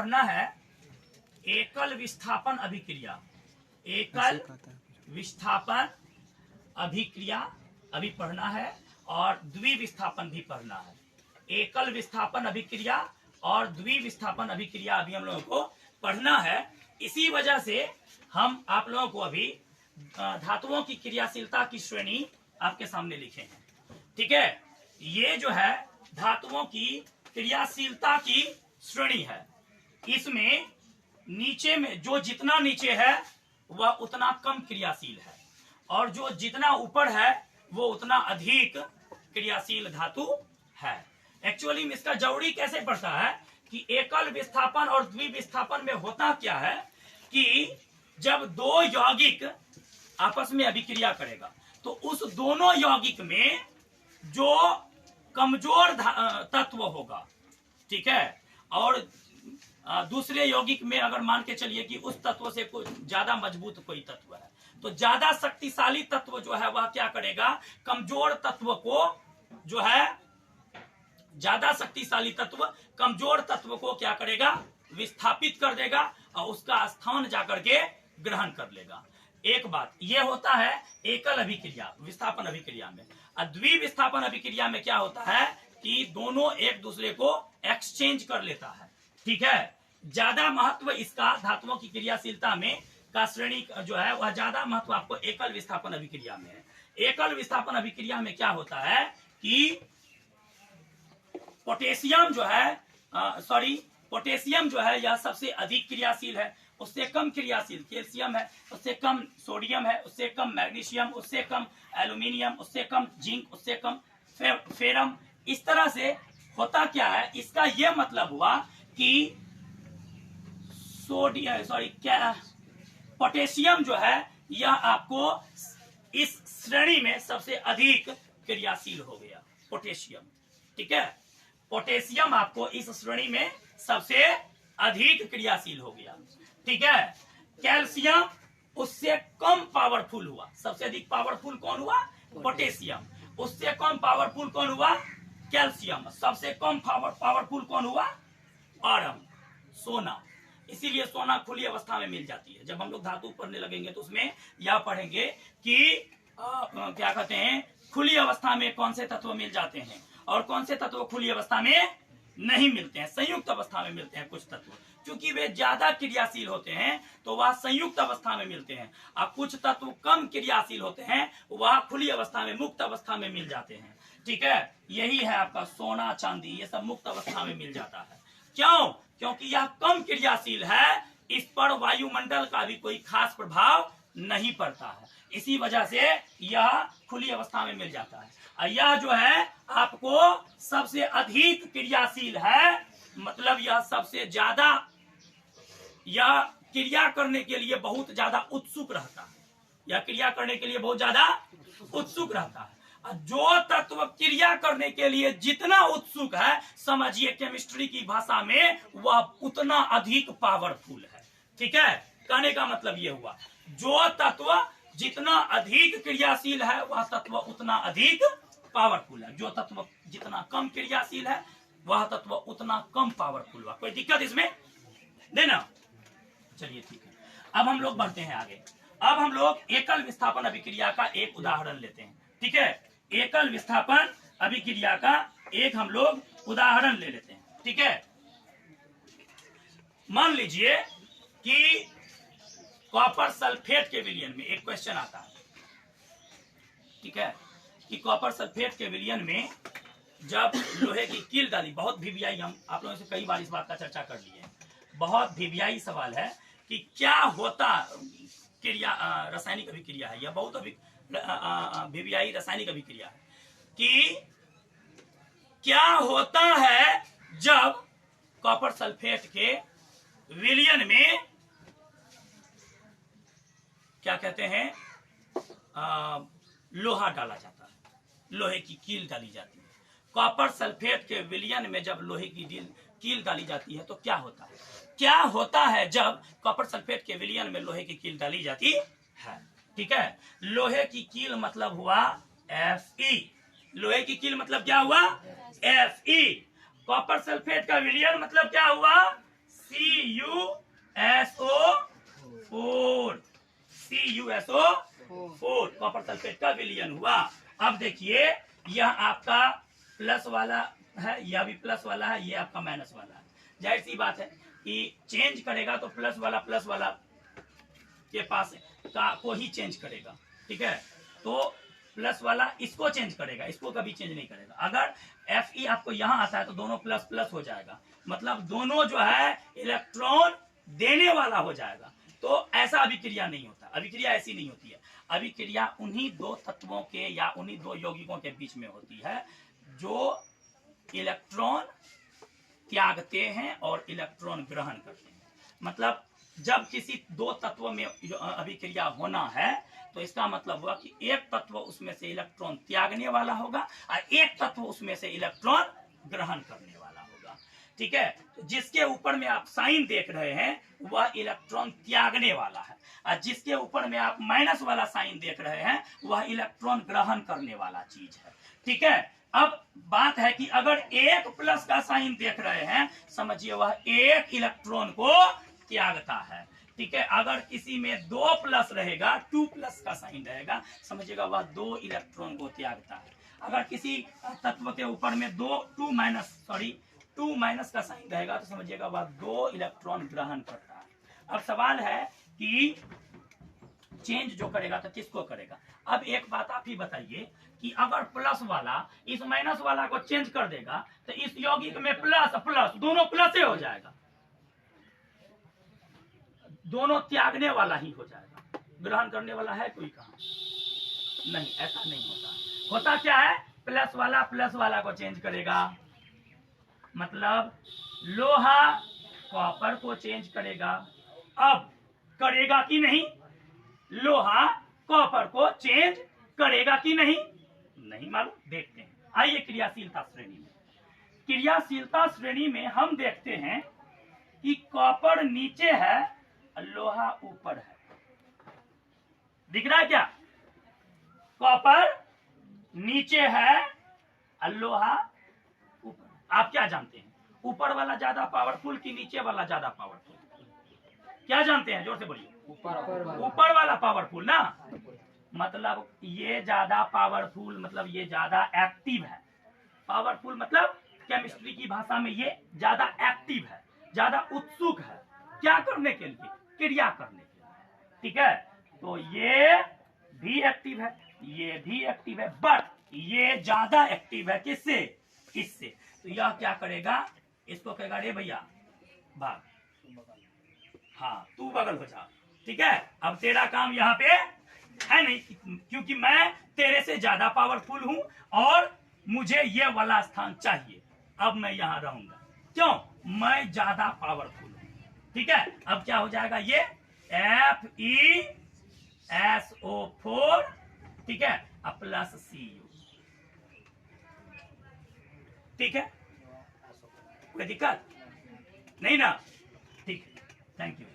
पढ़ना है एकल विस्थापन अभिक्रिया। एकल विस्थापन अभिक्रिया अभी पढ़ना है और द्विविस्थापन भी पढ़ना है। एकल विस्थापन अभिक्रिया और द्विविस्थापन अभिक्रिया अभी हम लोगों को पढ़ना है। इसी वजह से हम आप लोगों को अभी धातुओं की क्रियाशीलता की श्रेणी आपके सामने लिखे हैं। ठीक है, ये जो है धातुओं की क्रियाशीलता की श्रेणी है। इसमें नीचे में जो जितना नीचे है वह उतना कम क्रियाशील है और जो जितना ऊपर है वो उतना अधिक क्रियाशील धातु है। एक्चुअली में इसका जरूरी कैसे पड़ता है कि एकल विस्थापन और द्विविस्थापन में होता क्या है कि जब दो यौगिक आपस में अभिक्रिया करेगा तो उस दोनों यौगिक में जो कमजोर तत्व होगा, ठीक है, और दूसरे यौगिक में अगर मान के चलिए कि उस तत्व से कोई ज्यादा मजबूत कोई तत्व है तो ज्यादा शक्तिशाली तत्व जो है वह क्या करेगा, कमजोर तत्व को जो है, ज्यादा शक्तिशाली तत्व कमजोर तत्व को क्या करेगा, विस्थापित कर देगा और उसका स्थान जाकर के ग्रहण कर लेगा। एक बात यह होता है एकल अभिक्रिया विस्थापन अभिक्रिया में। द्विविस्थापन अभिक्रिया में क्या होता है कि दोनों एक दूसरे को एक्सचेंज कर लेता है। ठीक है, ज्यादा महत्व इसका धातुओं की क्रियाशीलता में का श्रेणी जो है वह ज्यादा महत्व आपको एकल विस्थापन अभिक्रिया में है। एकल विस्थापन अभिक्रिया में क्या होता है कि पोटेशियम जो है यह सबसे अधिक क्रियाशील है, उससे कम क्रियाशील कैल्शियम है, उससे कम सोडियम है, उससे कम मैग्नीशियम, उससे कम एल्यूमिनियम, उससे कम जिंक, उससे कम फेरम। इस तरह से होता क्या है, इसका यह मतलब हुआ कि पोटेशियम जो है यह आपको इस श्रेणी में सबसे अधिक क्रियाशील हो गया पोटेशियम। ठीक है, पोटेशियम आपको इस श्रेणी में सबसे अधिक क्रियाशील हो गया। ठीक है, कैल्शियम उससे कम पावरफुल हुआ। सबसे अधिक पावरफुल कौन हुआ, पोटेशियम। उससे कम पावरफुल कौन हुआ, कैल्शियम। सबसे कम पावरफुल कौन हुआ, आयरन, सोना। इसीलिए सोना खुली अवस्था में मिल जाती है। जब हम लोग धातु पढ़ने लगेंगे तो उसमें यह पढ़ेंगे कि क्या कहते हैं, खुली अवस्था में कौन से तत्व मिल जाते हैं और कौन से तत्व खुली अवस्था में नहीं मिलते हैं, संयुक्त अवस्था में मिलते हैं कुछ तत्व। क्योंकि वे ज्यादा क्रियाशील होते हैं तो वह संयुक्त अवस्था में मिलते हैं और कुछ तत्व कम क्रियाशील होते हैं वह खुली अवस्था में, मुक्त अवस्था में मिल जाते हैं। ठीक है, यही है आपका सोना, चांदी, ये सब मुक्त अवस्था में मिल जाता है। क्यों? क्योंकि यह कम क्रियाशील है, इस पर वायुमंडल का भी कोई खास प्रभाव नहीं पड़ता है, इसी वजह से यह खुली अवस्था में मिल जाता है। और यह जो है आपको सबसे अधिक क्रियाशील है, मतलब यह सबसे ज्यादा, यह क्रिया करने के लिए बहुत ज्यादा उत्सुक रहता है। यह क्रिया करने के लिए बहुत ज्यादा उत्सुक रहता है। जो तत्व क्रिया करने के लिए जितना उत्सुक है, समझिए केमिस्ट्री की भाषा में, वह उतना अधिक पावरफुल है। ठीक है, कहने का मतलब यह हुआ जो तत्व जितना अधिक क्रियाशील है वह तत्व उतना अधिक पावरफुल है। जो तत्व जितना कम क्रियाशील है वह तत्व उतना कम पावरफुल हुआ। कोई दिक्कत इसमें देना? चलिए ठीक है, अब हम लोग बढ़ते हैं आगे। अब हम लोग एकल विस्थापन अभिक्रिया का एक उदाहरण लेते हैं। ठीक है, एकल विस्थापन अभिक्रिया का एक हम लोग उदाहरण ले लेते हैं। ठीक है, मान लीजिए कि कॉपर सल्फेट के विलयन में एक क्वेश्चन आता है। ठीक है, कि कॉपर सल्फेट के विलयन में जब लोहे की कील डाली, बहुत भिवियाई, हम आप लोगों से कई बार इस बात का चर्चा कर लिए हैं, बहुत भिवियाई सवाल है कि क्या होता क्रिया, रासायनिक अभिक्रिया है, यह बहुत भिवियाई रासायनिक अभिक्रिया है कि क्या होता है जब कॉपर सल्फेट के विलयन में क्या कहते हैं, लोहा डाला जाता है, लोहे की कील डाली जाती है। कॉपर सल्फेट के विलयन में जब लोहे की कील डाली जाती है तो क्या होता है, क्या होता है जब कॉपर सल्फेट के विलयन में लोहे की कील डाली जाती है। ठीक है, लोहे की कील मतलब हुआ Fe। लोहे की कील मतलब क्या हुआ, Fe। कॉपर सल्फेट का विलयन मतलब क्या हुआ, C। CuSO4 कॉपर सल्फेट का विलयन हुआ। अब देखिए यह आपका प्लस वाला है, यह भी प्लस वाला है, ये आपका माइनस वाला है। जाहिर सी बात है कि चेंज करेगा तो प्लस वाला के पास को ही चेंज करेगा, ठीक है। तो प्लस वाला इसको चेंज करेगा, इसको कभी चेंज नहीं करेगा। अगर Fe आपको यहाँ आता है तो दोनों प्लस प्लस हो जाएगा, मतलब दोनों जो है इलेक्ट्रॉन देने वाला हो जाएगा। तो ऐसा अभिक्रिया नहीं होता, अभिक्रिया ऐसी नहीं होती है। अभिक्रिया उन्हीं दो तत्वों के या उन्हीं दो यौगिकों के बीच में होती है जो इलेक्ट्रॉन त्यागते हैं और इलेक्ट्रॉन ग्रहण करते हैं। मतलब जब किसी दो तत्वों में अभिक्रिया होना है तो इसका मतलब हुआ कि एक तत्व उसमें से इलेक्ट्रॉन त्यागने वाला होगा और एक तत्व उसमें से इलेक्ट्रॉन ग्रहण करने वाला होगा, ठीक है। तो जिसके ऊपर में आप साइन देख रहे हैं वह इलेक्ट्रॉन त्यागने वाला है, और जिसके ऊपर में आप माइनस वाला साइन देख रहे हैं वह इलेक्ट्रॉन ग्रहण करने वाला चीज है, ठीक है। अब बात है कि अगर एक प्लस का साइन देख रहे हैं, समझिए वह एक इलेक्ट्रॉन को त्यागता है, ठीक है। अगर किसी में 2 प्लस रहेगा, 2 प्लस का साइन रहेगा, समझिएगा वह 2 इलेक्ट्रॉन को त्यागता है। अगर किसी तत्व के ऊपर में 2 माइनस का साइन रहेगा तो समझिएगा वह 2 इलेक्ट्रॉन ग्रहण करता है। अब सवाल है कि चेंज जो करेगा तो किसको करेगा। अब एक बात आप ही बताइए कि अगर प्लस वाला इस माइनस वाला को चेंज कर देगा तो इस यौगिक में प्लस प्लस दोनों प्लस हो जाएगा, दोनों त्यागने वाला ही हो जाएगा, ग्रहण करने वाला है कोई कहाँ? नहीं, ऐसा नहीं होता। होता क्या है, प्लस वाला को चेंज करेगा, मतलब लोहा कॉपर को चेंज करेगा। अब करेगा कि नहीं, लोहा कॉपर को चेंज करेगा कि नहीं, नहीं मालूम, देखते हैं। आइए क्रियाशीलता श्रेणी में। क्रियाशीलता श्रेणी में हम देखते हैं कि कॉपर नीचे है, लोहा ऊपर है। दिख रहा है क्या? कॉपर नीचे है, लोहा ऊपर। आप क्या जानते हैं, ऊपर वाला ज्यादा पावरफुल कि नीचे वाला ज्यादा पावरफुल? क्या जानते हैं, जोर से बोलिए। ऊपर वाला पावरफुल ना, मतलब ये ज्यादा पावरफुल, मतलब ये ज्यादा एक्टिव है। पावरफुल मतलब केमिस्ट्री की भाषा में ये ज्यादा एक्टिव है, ज्यादा उत्सुक है, क्या करने के लिए, क्रिया करने के लिए, ठीक है। तो ये भी एक्टिव है, ये भी एक्टिव है, बट ये ज्यादा एक्टिव है किससे, इससे। तो यह क्या करेगा, इसको कहेगा रे भैया भाग, हाँ तू बगल हो जा, ठीक है। अब तेरा काम यहाँ पे है नहीं, क्योंकि मैं तेरे से ज्यादा पावरफुल हूं और मुझे ये वाला स्थान चाहिए, अब मैं यहाँ रहूंगा, क्यों, मैं ज्यादा पावरफुल हूं, ठीक है। अब क्या हो जाएगा, ये FeSO4, ठीक है, प्लस Cu, ठीक है। कोई दिक्कत नहीं ना, ठीक है, थैंक यू।